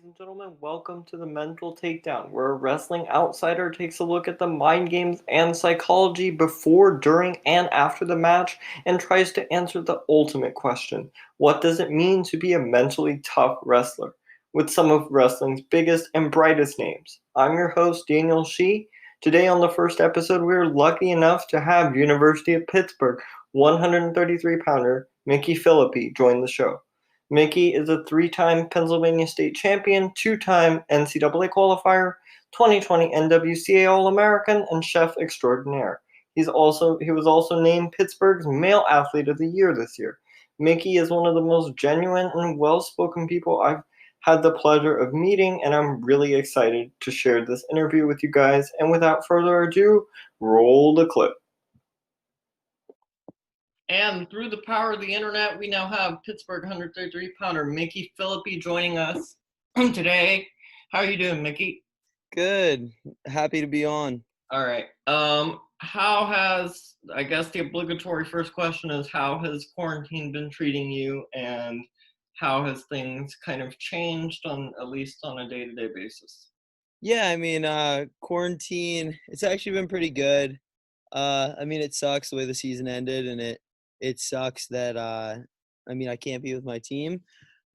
ladies and gentlemen. Welcome to the Mental Takedown, where a wrestling outsider takes a look at the mind games and psychology before, during, and after the match and tries to answer the ultimate question: what does it mean to be a mentally tough wrestler? With some of wrestling's biggest and brightest names. I'm your host, Daniel Shee. Today, on the first episode, we are lucky enough to have University of Pittsburgh 133-pounder Mickey Phillippi join the show. Mickey is a three-time Pennsylvania State champion, two-time NCAA qualifier, 2020 NWCA All-American, and chef extraordinaire. He was also named Pittsburgh's Male Athlete of the Year this year. Mickey is one of the most genuine and well-spoken people I've had the pleasure of meeting, and I'm really excited to share this interview with you guys. And without further ado, roll the clip. And through the power of the internet, we now have Pittsburgh 133-pounder Mickey Phillippi joining us today. How are you doing, Mickey? Good. Happy to be on. All right. How has, I guess the obligatory first question is, how has quarantine been treating you, and how has things kind of changed at least on a day-to-day basis? Yeah, quarantine, it's actually been pretty good. It sucks the way the season ended, and it sucks that I can't be with my team,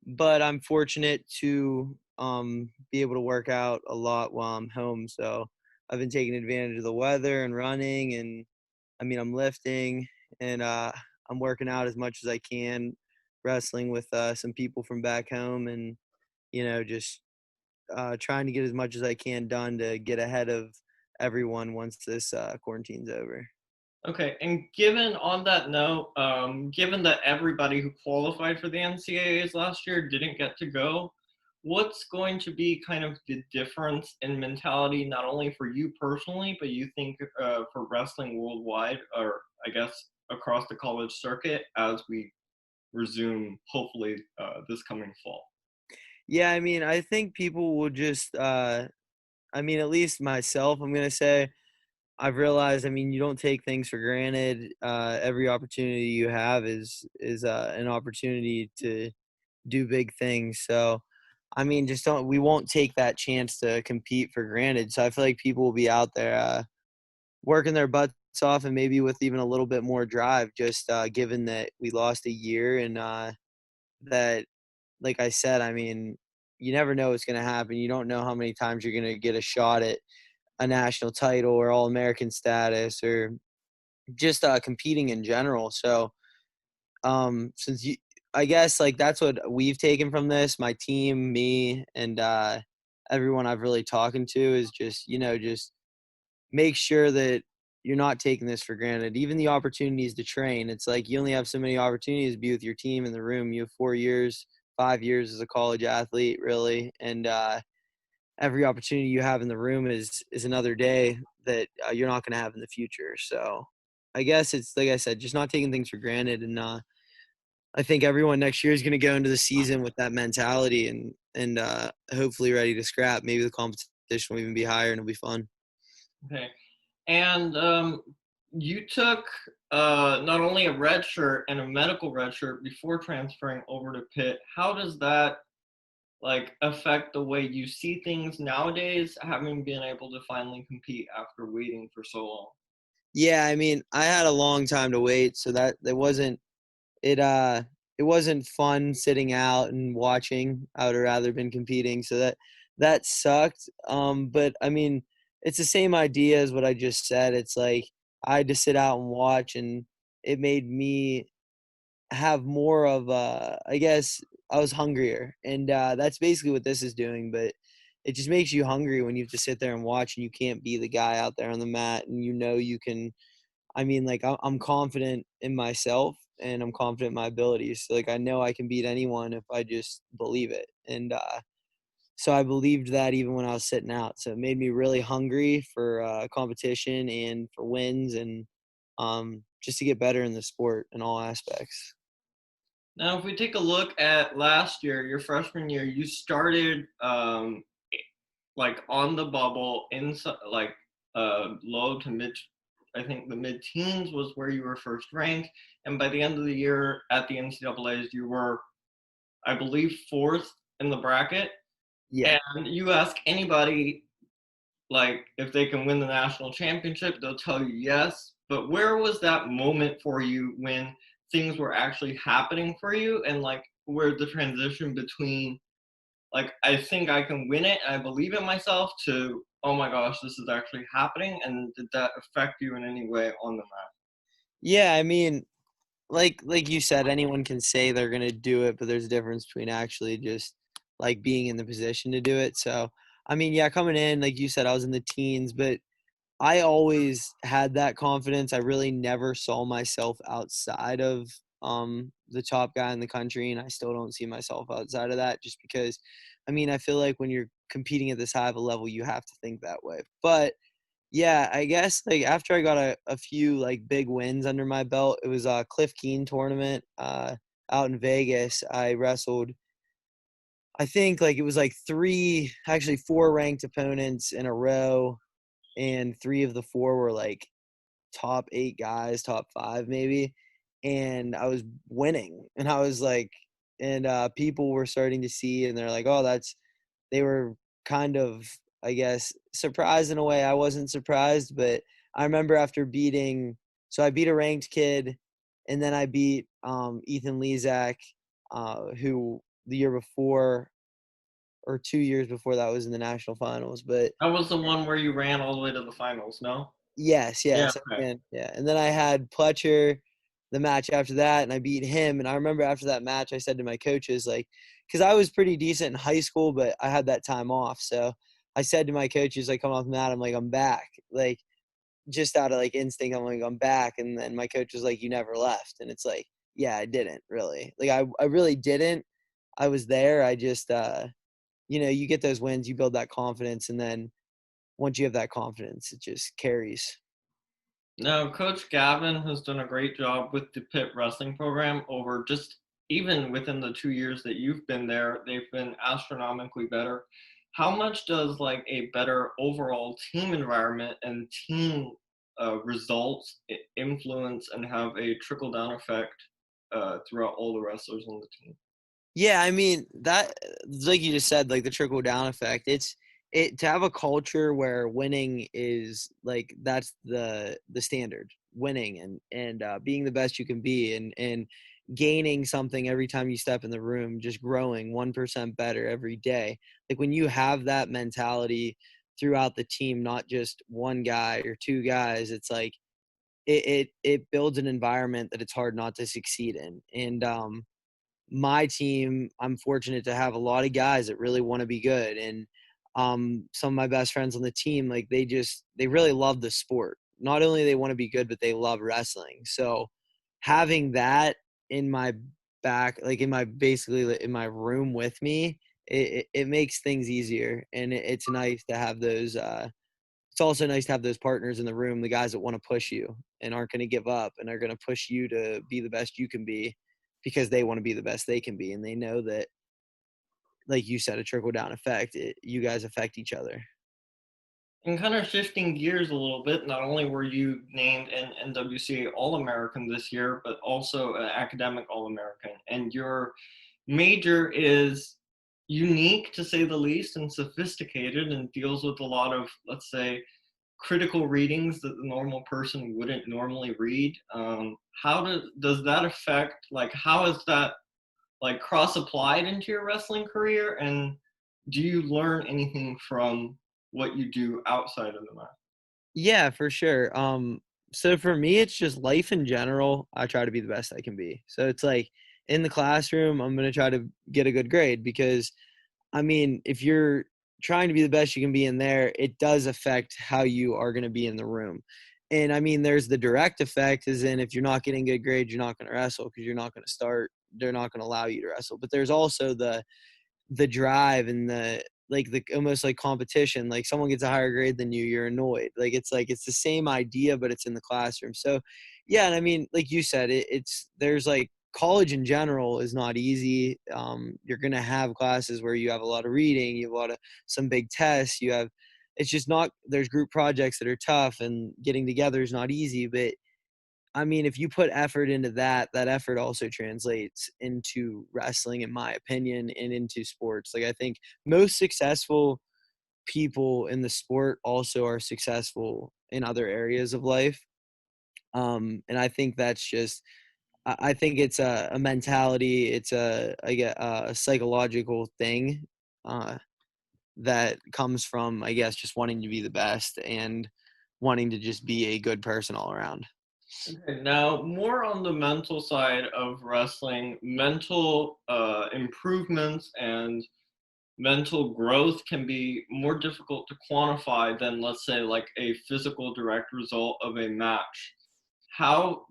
but I'm fortunate to be able to work out a lot while I'm home. So I've been taking advantage of the weather and running, and I'm lifting, and I'm working out as much as I can, wrestling with some people from back home, and just trying to get as much as I can done to get ahead of everyone once this quarantine's over. Okay, and given on that note, given that everybody who qualified for the NCAAs last year didn't get to go, what's going to be kind of the difference in mentality, not only for you personally, but you think for wrestling worldwide, or I guess across the college circuit, as we resume, hopefully, this coming fall? Yeah, I think people will just, at least myself, I'm going to say, I've realized, you don't take things for granted. Every opportunity you have is an opportunity to do big things. So, we won't take that chance to compete for granted. So I feel like people will be out there working their butts off, and maybe with even a little bit more drive, just given that we lost a year, and that, like I said, you never know what's going to happen. You don't know how many times you're going to get a shot at a national title or All-American status, or just competing in general. So since you, I guess, like, that's what we've taken from this, my team, me, and everyone I've really talking to, is just, just make sure that you're not taking this for granted. Even the opportunities to train, it's like you only have so many opportunities to be with your team in the room. You have 4 years, 5 years as a college athlete, really, and every opportunity you have in the room is another day that you're not going to have in the future. So I guess it's, like I said, just not taking things for granted. And I think everyone next year is going to go into the season with that mentality, and hopefully ready to scrap. Maybe the competition will even be higher, and it'll be fun. Okay. And you took not only a red shirt and a medical red shirt before transferring over to Pitt. How does that affect the way you see things nowadays, having been able to finally compete after waiting for so long? Yeah, I had a long time to wait, so that wasn't it. It wasn't fun sitting out and watching. I would have rather been competing, so that sucked. But it's the same idea as what I just said. It's like I had to sit out and watch, and it made me have more of I guess I was hungrier, and that's basically what this is doing. But it just makes you hungry when you have to sit there and watch, and you can't be the guy out there on the mat, and you can. I'm confident in myself, and I'm confident in my abilities. So, I know I can beat anyone if I just believe it. And so I believed that even when I was sitting out. So it made me really hungry for competition and for wins, and just to get better in the sport in all aspects. Now, if we take a look at last year, your freshman year, you started on the bubble, in low to mid. I think the mid-teens was where you were first ranked, and by the end of the year at the NCAA's, you were, I believe, fourth in the bracket. Yeah. And you ask anybody, like, if they can win the national championship, they'll tell you yes. But where was that moment for you when things were actually happening for you, and like where the transition between like I think I can win it and I believe in myself to oh my gosh, this is actually happening, and did that affect you in any way on the mat? Yeah, I mean, like you said, anyone can say they're gonna do it, but there's a difference between actually just like being in the position to do it. So, I mean, yeah, coming in, like you said, I was in the teens, but I always had that confidence. I really never saw myself outside of the top guy in the country, and I still don't see myself outside of that just because I mean, I feel like when you're competing at this high of a level, you have to think that way. But yeah, I guess like after I got a few like big wins under my belt, it was a Cliff Keen tournament out in Vegas. I wrestled I think like it was like three, actually four ranked opponents in a row, and three of the four were like top 8 guys, top 5 maybe, and I was winning, and I was like and, people were starting to see, and they're like, "Oh, that's" they were kind of, I guess, surprised in a way. I wasn't surprised, but I remember after beating so I beat a ranked kid, and then I beat, Ethan Lezak, who the year before or 2 years before that was in the national finals, but That was the one where you ran all the way to the finals, no? yes, Yeah, yes, okay. yeah, and then I had Pletcher the match after that, and I beat him, and I remember after that match, I said to my coaches, like, because I was pretty decent in high school, but I had that time off, so I said to my coaches, like, coming off the mat, I'm like, "I'm back," like, just out of, like, instinct, I'm like, "I'm back," and then my coach was like, "You never left," and it's like, yeah, I didn't really. Like, I really didn't. I was there, I just, you get those wins, you build that confidence, and then once you have that confidence, it just carries. Now, Coach Gavin has done a great job with the Pitt wrestling program over just even within the 2 years that you've been there, they've been astronomically better. How much does like a better overall team environment and team results influence and have a trickle down effect throughout all the wrestlers on the team? Yeah, I mean, that like you just said, like the trickle down effect. It to have a culture where winning is like that's the standard. Winning and being the best you can be and gaining something every time you step in the room, just growing 1% better every day. Like when you have that mentality throughout the team, not just one guy or two guys, it's like it builds an environment that it's hard not to succeed in. And my team, I'm fortunate to have a lot of guys that really want to be good. And some of my best friends on the team, like they really love the sport. Not only they want to be good, but they love wrestling. So having that in my back, like in my basically in my room with me, it makes things easier. And it's nice to have those. It's also nice to have those partners in the room, the guys that want to push you and aren't going to give up and are going to push you to be the best you can be because they want to be the best they can be. And they know that, like you said, a trickle down effect, you guys affect each other. And kind of shifting gears a little bit, not only were you named an NWCA All American this year, but also an academic All American. And your major is unique to say the least and sophisticated and deals with a lot of, let's say, critical readings that the normal person wouldn't normally read. Does that affect, like, how is that like cross applied into your wrestling career? And do you learn anything from what you do outside of the mat? Yeah, for sure. So for me, it's just life in general. I try to be the best I can be. So it's like in the classroom, I'm going to try to get a good grade because I mean, if you're trying to be the best you can be in there, it does affect how you are going to be in the room. And I mean, there's the direct effect, is in if you're not getting good grades, you're not going to wrestle because you're not going to start. They're not going to allow you to wrestle. But there's also the drive and the like the almost like competition. Like someone gets a higher grade than you, you're annoyed. Like it's the same idea, but it's in the classroom. So yeah, and I mean, like you said, it's there's like college in general is not easy. You're gonna have classes where you have a lot of reading, you have a lot of some big tests, you have it's just not there's group projects that are tough and getting together is not easy, but I mean, if you put effort into that, that effort also translates into wrestling, in my opinion, and into sports. Like, I think most successful people in the sport also are successful in other areas of life. And I think that's just, I think it's a mentality, it's a psychological thing uh, that comes from, I guess, just wanting to be the best and wanting to just be a good person all around. Okay, now more on the mental side of wrestling, mental improvements and mental growth can be more difficult to quantify than, let's say, like a physical direct result of a match. How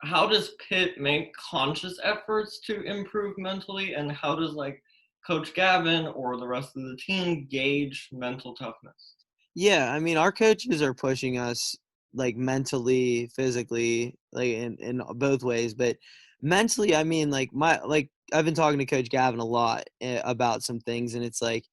how does Pitt make conscious efforts to improve mentally, and how does like Coach Gavin or the rest of the team gauge mental toughness? Yeah, I mean, our coaches are pushing us like mentally, physically, like in both ways. But mentally, I mean, like I've been talking to Coach Gavin a lot about some things, and it's like,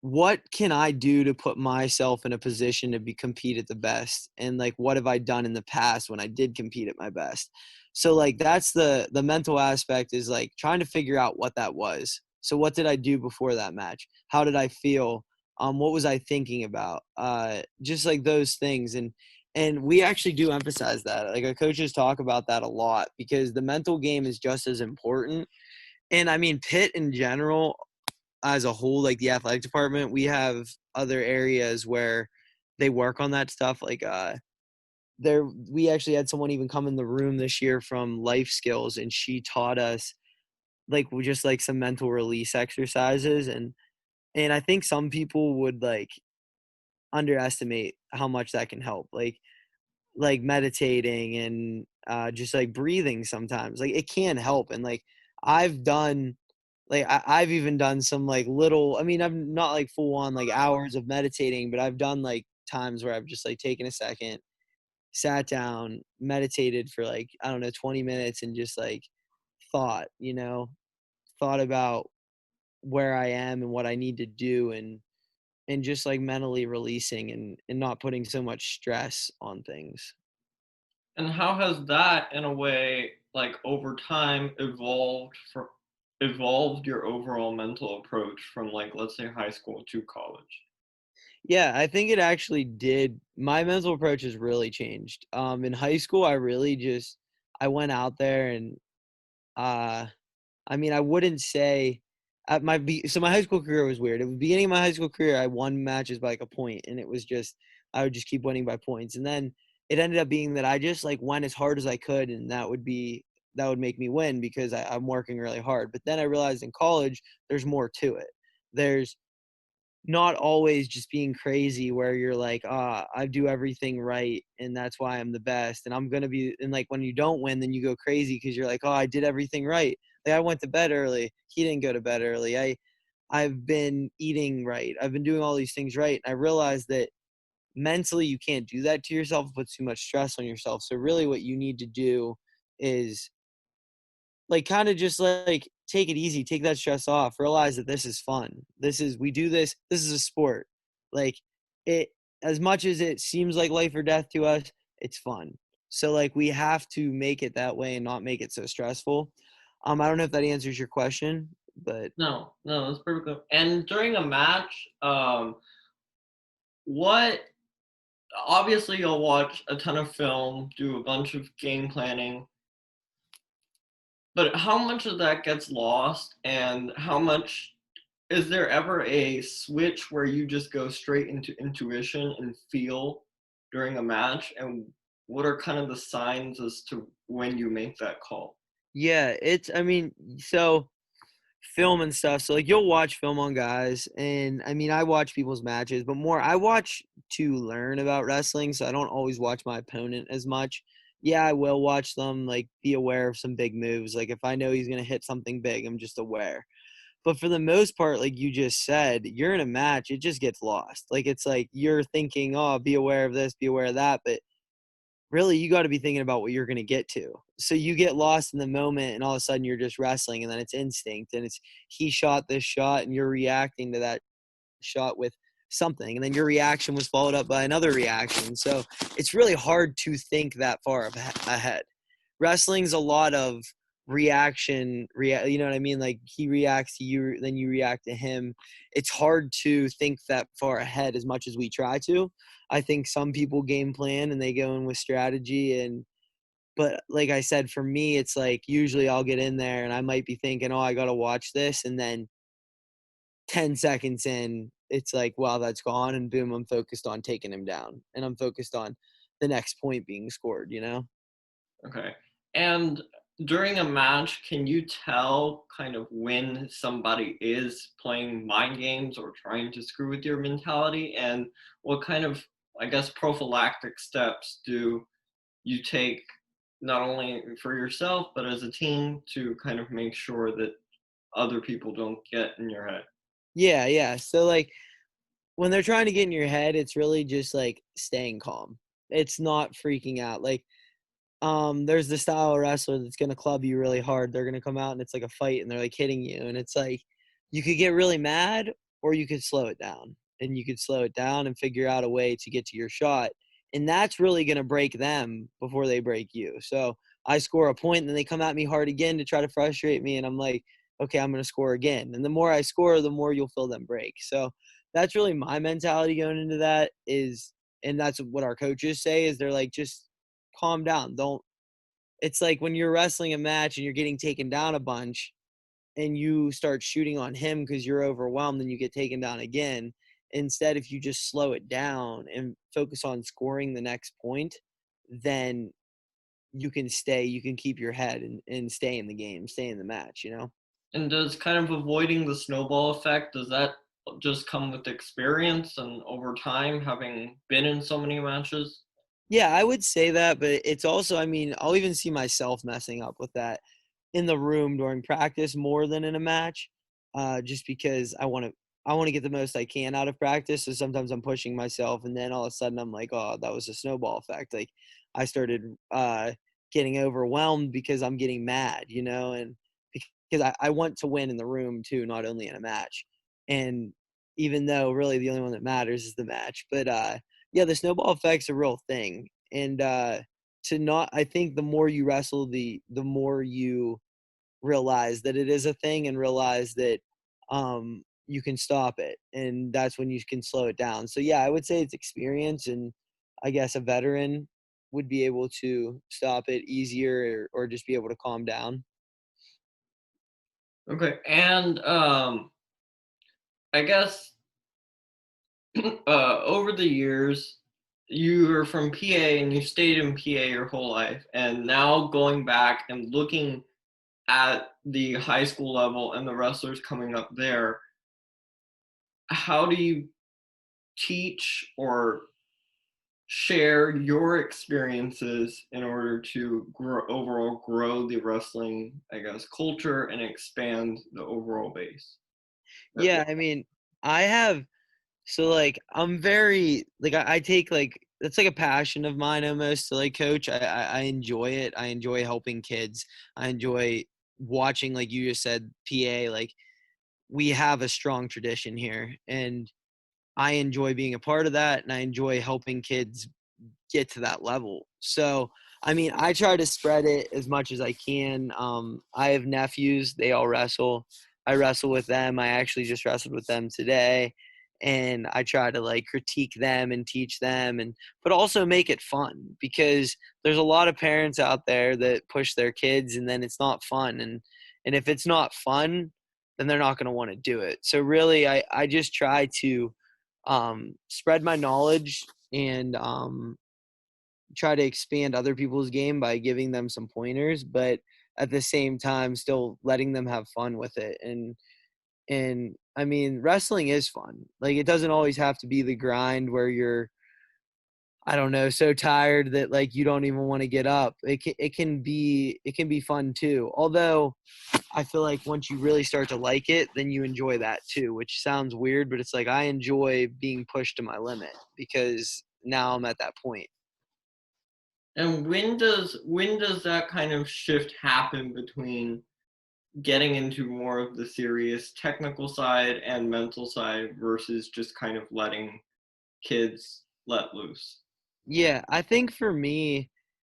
what can I do to put myself in a position to be compete at the best? And like, what have I done in the past when I did compete at my best? So like, that's the mental aspect, is like trying to figure out what that was. So what did I do before that match? How did I feel? What was I thinking about? Just like those things. And we actually do emphasize that. Like, our coaches talk about that a lot, because the mental game is just as important. And I mean, Pitt in general, as a whole, like the athletic department, we have other areas where they work on that stuff. Like there, we actually had someone even come in the room this year from life skills, and she taught us like just like some mental release exercises. And I think some people would like underestimate how much that can help. Like meditating and just like breathing sometimes, like it can help. And like I've done, like I've even done some like little, I mean, I'm not like full on like hours of meditating, but I've done like times where I've just like taken a second, sat down, meditated for like, I don't know, 20 minutes, and just like thought, thought about where I am and what I need to do, and just like mentally releasing and not putting so much stress on things. And how has that, in a way, like over time, evolved your overall mental approach from, like, let's say, high school to college? Yeah, I think it actually did. My mental approach has really changed. In high school, I really just I went out there and uh, I mean, I wouldn't say so my high school career was weird. At the beginning of my high school career, I won matches by like a point, and it was just I would just keep winning by points, and then it ended up being that I just like went as hard as I could, and that would make me win because I'm working really hard. But then I realized in college, there's more to it. There's not always just being crazy where you're like, I do everything right and that's why I'm the best. And I'm going to be, and like when you don't win, then you go crazy because you're like, I did everything right. Like I went to bed early. He didn't go to bed early. I've been eating right. I've been doing all these things right. And I realized that mentally you can't do that to yourself. It puts too much stress on yourself. So really what you need to do is like kind of just like take it easy, take that stress off, realize that this is fun. We do this is a sport. Like it, as much as it seems like life or death to us, it's fun. So like we have to make it that way and not make it so stressful. I don't know if that answers your question, but No, no, that's perfectly. And during a match, what obviously you'll watch a ton of film, do a bunch of game planning, but how much of that gets lost, and how much is there ever a switch where you just go straight into intuition and feel during a match? And what are kind of the signs as to when you make that call? yeah, it's I mean, so film and stuff. So like you'll watch film on guys, and I mean I watch people's matches, but more I watch to learn about wrestling, so I don't always watch my opponent as much. Yeah, I will watch them, like be aware of some big moves. Like if I know he's gonna hit something big, I'm just aware. But for the most part, like you just said, you're in a match, it just gets lost. Like it's like you're thinking, oh, be aware of this, be aware of that, but really you got to be thinking about what you're going to get to. So you get lost in the moment and all of a sudden you're just wrestling, and then it's instinct and it's he shot this shot and you're reacting to that shot with something, and then your reaction was followed up by another reaction. So it's really hard to think that far ahead. Wrestling's a lot of reaction, you know what I mean? Like he reacts to you, then you react to him. It's hard to think that far ahead as much as we try to. I think some people game plan and they go in with strategy, and but like I said, for me, it's like usually I'll get in there and I might be thinking, oh, I got to watch this. And then 10 seconds in, it's like, wow, that's gone. And boom, I'm focused on taking him down. And I'm focused on the next point being scored, you know? Okay. And during a match, can you tell kind of when somebody is playing mind games or trying to screw with your mentality? And what kind of, I guess, prophylactic steps do you take not only for yourself, but as a team to kind of make sure that other people don't get in your head? Yeah, yeah. So like when they're trying to get in your head, it's really just like staying calm. It's not freaking out. Like there's the style of wrestler that's gonna club you really hard. They're gonna come out and it's like a fight and they're like hitting you. And it's like you could get really mad or you could slow it down. And you could slow it down and figure out a way to get to your shot. And that's really gonna break them before they break you. So I score a point and then they come at me hard again to try to frustrate me. And I'm like, okay, I'm gonna score again. And the more I score, the more you'll feel them break. So that's really my mentality going into that is, and that's what our coaches say is they're like, just calm down. Don't, it's like when you're wrestling a match and you're getting taken down a bunch and you start shooting on him because you're overwhelmed and you get taken down again. Instead, if you just slow it down and focus on scoring the next point, then you can keep your head and stay in the game, stay in the match, you know? And does kind of avoiding the snowball effect, does that just come with experience and over time having been in so many matches? Yeah, I would say that, but it's also, I mean, I'll even see myself messing up with that in the room during practice more than in a match, just because I want to get the most I can out of practice. So sometimes I'm pushing myself, and then all of a sudden I'm like, oh, that was a snowball effect. Like I started getting overwhelmed because I'm getting mad, you know, and because I want to win in the room too, not only in a match. And even though really the only one that matters is the match, but yeah, the snowball effect's a real thing. And to not, I think the more you wrestle, the more you realize that it is a thing and realize that you can stop it. And that's when you can slow it down. So yeah, I would say it's experience, and I guess a veteran would be able to stop it easier, or just be able to calm down. Okay. And I guess over the years, you are from PA and you stayed in PA your whole life, and now going back and looking at the high school level and the wrestlers coming up there, how do you teach or share your experiences in order to grow the wrestling, I guess, culture and expand the overall base? Yeah, I mean, I have, so like I'm very like I take like it's like a passion of mine almost to like coach. I enjoy it. I enjoy helping kids. I enjoy watching, like you just said, PA. Like we have a strong tradition here, and I enjoy being a part of that, and I enjoy helping kids get to that level. So, I mean, I try to spread it as much as I can. I have nephews; they all wrestle. I wrestle with them. I actually just wrestled with them today, and I try to like critique them and teach them, and but also make it fun, because there's a lot of parents out there that push their kids, and then it's not fun, and if it's not fun, then they're not going to want to do it. So really, I just try to spread my knowledge, and try to expand other people's game by giving them some pointers, but at the same time still letting them have fun with it. And I mean, wrestling is fun. Like it doesn't always have to be the grind where you're, I don't know, so tired that like you don't even want to get up. It can be fun too. Although I feel like once you really start to like it, then you enjoy that too, which sounds weird, but it's like I enjoy being pushed to my limit because now I'm at that point. And when does that kind of shift happen between getting into more of the serious technical side and mental side versus just kind of letting kids let loose? Yeah, I think for me,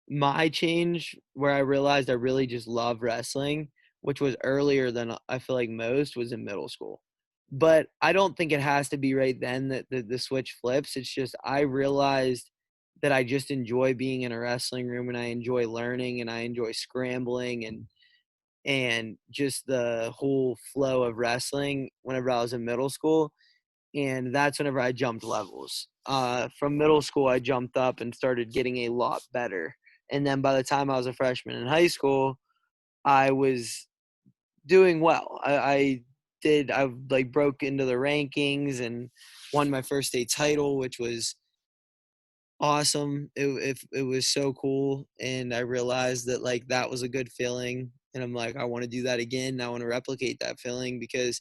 my change where I realized I really just love wrestling, which was earlier than I feel like most, was in middle school. But I don't think it has to be right then that the switch flips. It's just I realized that I just enjoy being in a wrestling room and I enjoy learning and I enjoy scrambling and just the whole flow of wrestling whenever I was in middle school. And that's whenever I jumped levels. From middle school, I jumped up and started getting a lot better. And then by the time I was a freshman in high school, I was doing well. I like broke into the rankings and won my first state title, which was awesome. It was so cool, and I realized that like that was a good feeling. And I'm like, I want to do that again. I want to replicate that feeling because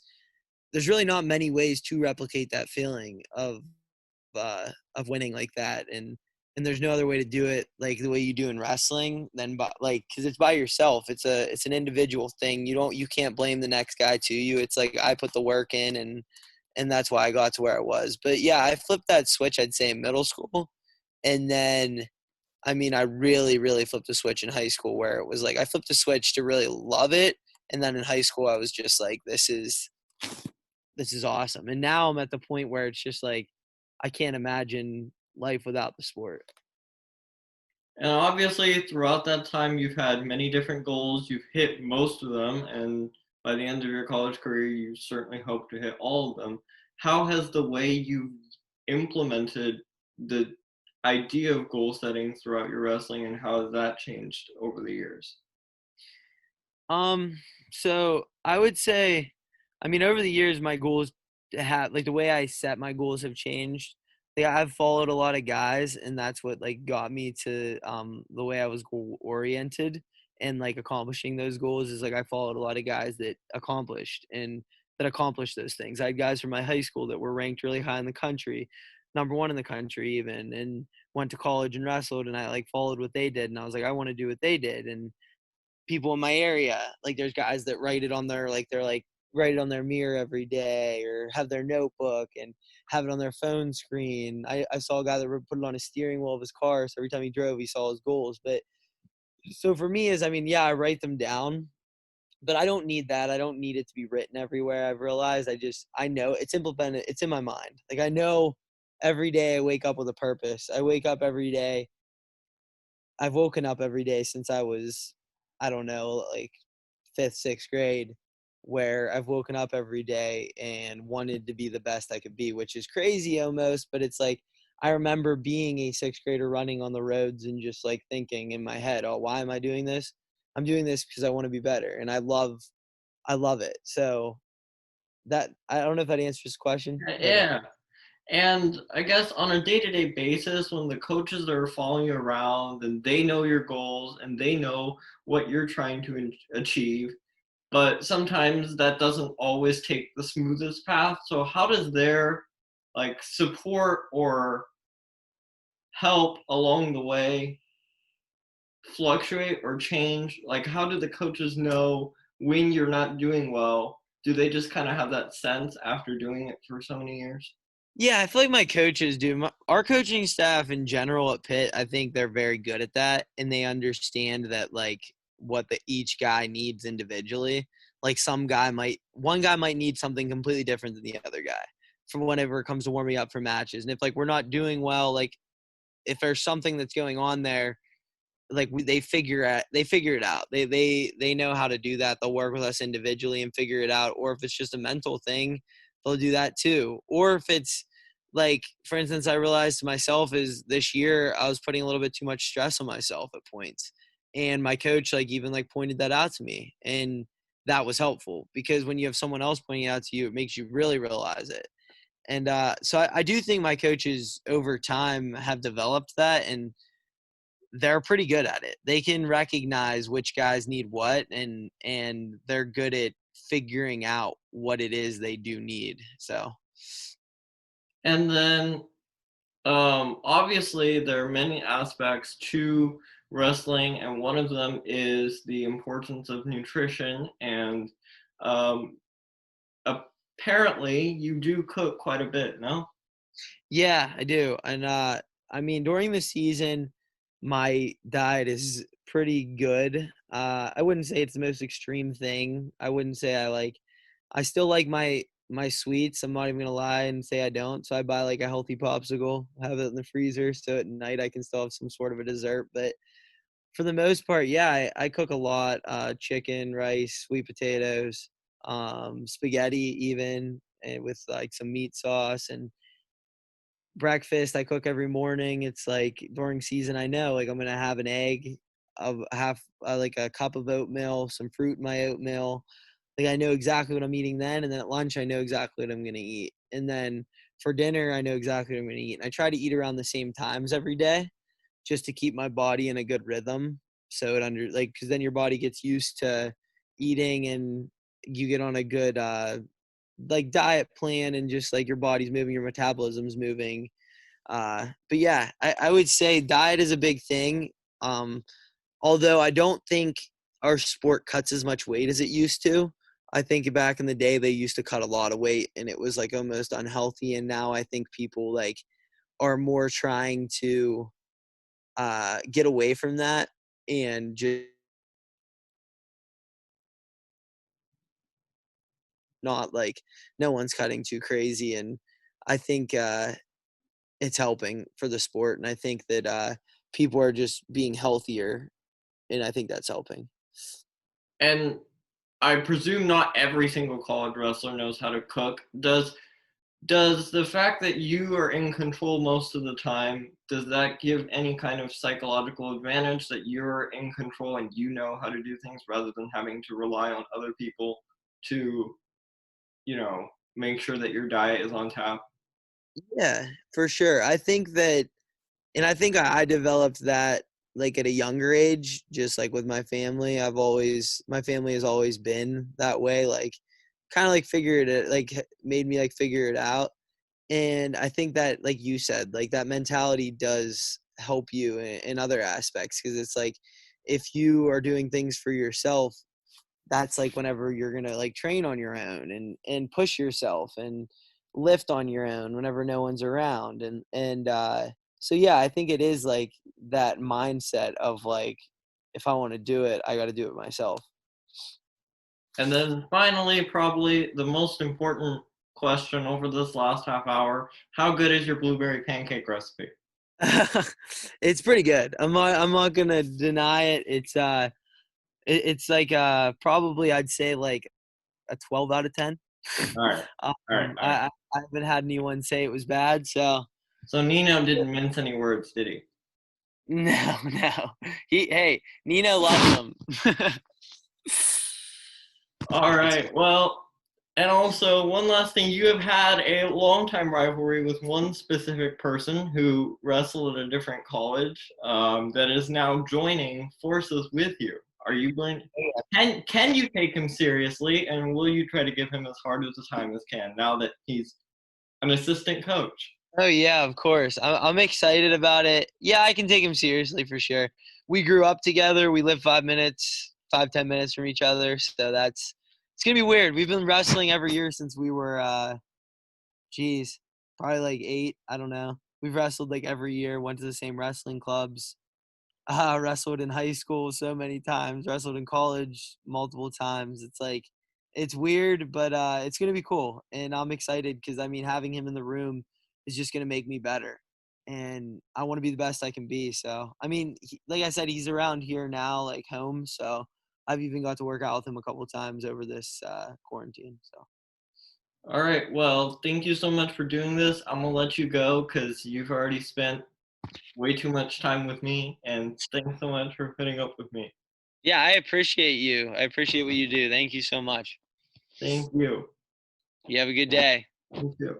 there's really not many ways to replicate that feeling of winning like that, and there's no other way to do it like the way you do in wrestling than by like because it's by yourself. It's an individual thing. You can't blame the next guy to you. It's like I put the work in and that's why I got to where I was. But yeah, I flipped that switch, I'd say, in middle school, and then I mean I really flipped the switch in high school where it was like I flipped the switch to really love it, and then in high school I was just like this is awesome. And now I'm at the point where it's just like I can't imagine life without the sport. And obviously, throughout that time, you've had many different goals. You've hit most of them, and by the end of your college career, you certainly hope to hit all of them. How has the way you've implemented the idea of goal setting throughout your wrestling, and how has that changed over the years? Um, so I would say, I mean, over the years, my goals have like the way I set my goals have changed. Like I've followed a lot of guys, and that's what like got me to the way I was goal oriented and like accomplishing those goals is like I followed a lot of guys that accomplished those things. I had guys from my high school that were ranked really high in the country, number one in the country even, and went to college and wrestled, and I like followed what they did, and I was like, I want to do what they did, and people in my area. Like there's guys that write it on their like they're like write it on their mirror every day or have their notebook and have it on their phone screen. I saw a guy that would put it on his steering wheel of his car so every time he drove he saw his goals. But so for me is I mean, yeah, I write them down, but I don't need that. I don't need it to be written everywhere. I've realized I know it's implemented, it's in my mind. Like I know every day I wake up with a purpose. I wake up every day I've woken up every day since I was, I don't know, like fifth, sixth grade, where I've woken up every day and wanted to be the best I could be, which is crazy almost. But it's like, I remember being a sixth grader running on the roads and just like thinking in my head, oh, why am I doing this? I'm doing this because I want to be better. And I love it. So that, I don't know if that answers the question, but Yeah. And I guess on a day-to-day basis, when the coaches are following you around and they know your goals and they know what you're trying to achieve, but sometimes that doesn't always take the smoothest path. So how does their like support or help along the way fluctuate or change? Like how do the coaches know when you're not doing well? Do they just kind of have that sense after doing it for so many years? yeah, I feel like my coaches do. Our coaching staff in general at Pitt, I think they're very good at that, and they understand that like what each guy needs individually. Like one guy might need something completely different than the other guy from whenever it comes to warming up for matches. And if like we're not doing well, like if there's something that's going on there, like they figure it out. They know how to do that. They'll work with us individually and figure it out. Or if it's just a mental thing, they'll do that too. Or if it's like, for instance, I realized myself is this year I was putting a little bit too much stress on myself at points, and my coach like even like pointed that out to me, and that was helpful because when you have someone else pointing it out to you, it makes you really realize it. And so I do think my coaches over time have developed that, and they're pretty good at it. They can recognize which guys need what, and they're good at figuring out what it is they do need. So And then obviously there are many aspects to wrestling, and one of them is the importance of nutrition. And um, apparently, you do cook quite a bit, no? Yeah, I do. And I mean, during the season, my diet is pretty good. I wouldn't say it's the most extreme thing. I wouldn't say I still like my sweets. I'm not even gonna lie and say I don't. So I buy like a healthy popsicle, have it in the freezer, so at night I can still have some sort of a dessert. But for the most part, yeah, I cook a lot. Chicken, rice, sweet potatoes, spaghetti even, and with like some meat sauce and breakfast I cook every morning. It's like during season, I know like I'm gonna have an egg, of half like a cup of oatmeal, some fruit in my oatmeal. Like I know exactly what I'm eating then, and then at lunch I know exactly what I'm gonna eat, and then for dinner I know exactly what I'm gonna eat. And I try to eat around the same times every day, just to keep my body in a good rhythm. So it under like because then your body gets used to eating, and you get on a good like diet plan, and just like your body's moving, your metabolism's moving. But yeah, I would say diet is a big thing. Um, Although I don't think our sport cuts as much weight as it used to. I think back in the day they used to cut a lot of weight and it was like almost unhealthy. And now I think people like are more trying to get away from that and just not like no one's cutting too crazy. And I think it's helping for the sport. And I think that people are just being healthier, and I think that's helping. And I presume not every single college wrestler knows how to cook. Does the fact that you are in control most of the time, does that give any kind of psychological advantage that you're in control and you know how to do things rather than having to rely on other people to, make sure that your diet is on tap? Yeah, for sure. I think that, and I think I developed that like at a younger age, just like with my family. My family has always been that way, like kind of like figured it, like made me like figure it out. And I think that, like you said, like that mentality does help you in other aspects, because it's like if you are doing things for yourself, that's like whenever you're gonna like train on your own and push yourself and lift on your own whenever no one's around. And so yeah, I think it is like that mindset of like if I want to do it, I got to do it myself. And then finally, probably the most important question over this last half hour, how good is your blueberry pancake recipe? It's pretty good. I'm not gonna deny it. It's like probably I'd say like a 12 out of 10. All right. All right. All right. I haven't had anyone say it was bad, so So Nino didn't mince any words, did he? no, no. Hey, Nino loves them. All right. Well, and also one last thing, you have had a long-time rivalry with one specific person who wrestled at a different college, that is now joining forces with you. Are you going? Can you take him seriously, and will you try to give him as hard as a time as can now that he's an assistant coach? Oh yeah, of course. I'm excited about it. Yeah, I can take him seriously for sure. We grew up together. We live 5 minutes, 5-10 minutes from each other. So it's gonna be weird. We've been wrestling every year since we were geez, probably like 8. I don't know. We've wrestled like every year. Went to the same wrestling clubs. Wrestled in high school so many times. Wrestled in college multiple times. It's like it's weird, but it's gonna be cool, and I'm excited because I mean having him in the room is just gonna make me better, and I want to be the best I can be. So I mean, like I said, he's around here now, like home. So I've even got to work out with him a couple of times over this quarantine. So All right. Well, thank you so much for doing this. I'm gonna let you go because you've already spent way too much time with me, and thanks so much for putting up with me. yeah, I appreciate you. I appreciate what you do. Thank you so much. Thank you. You have a good day. Thank you.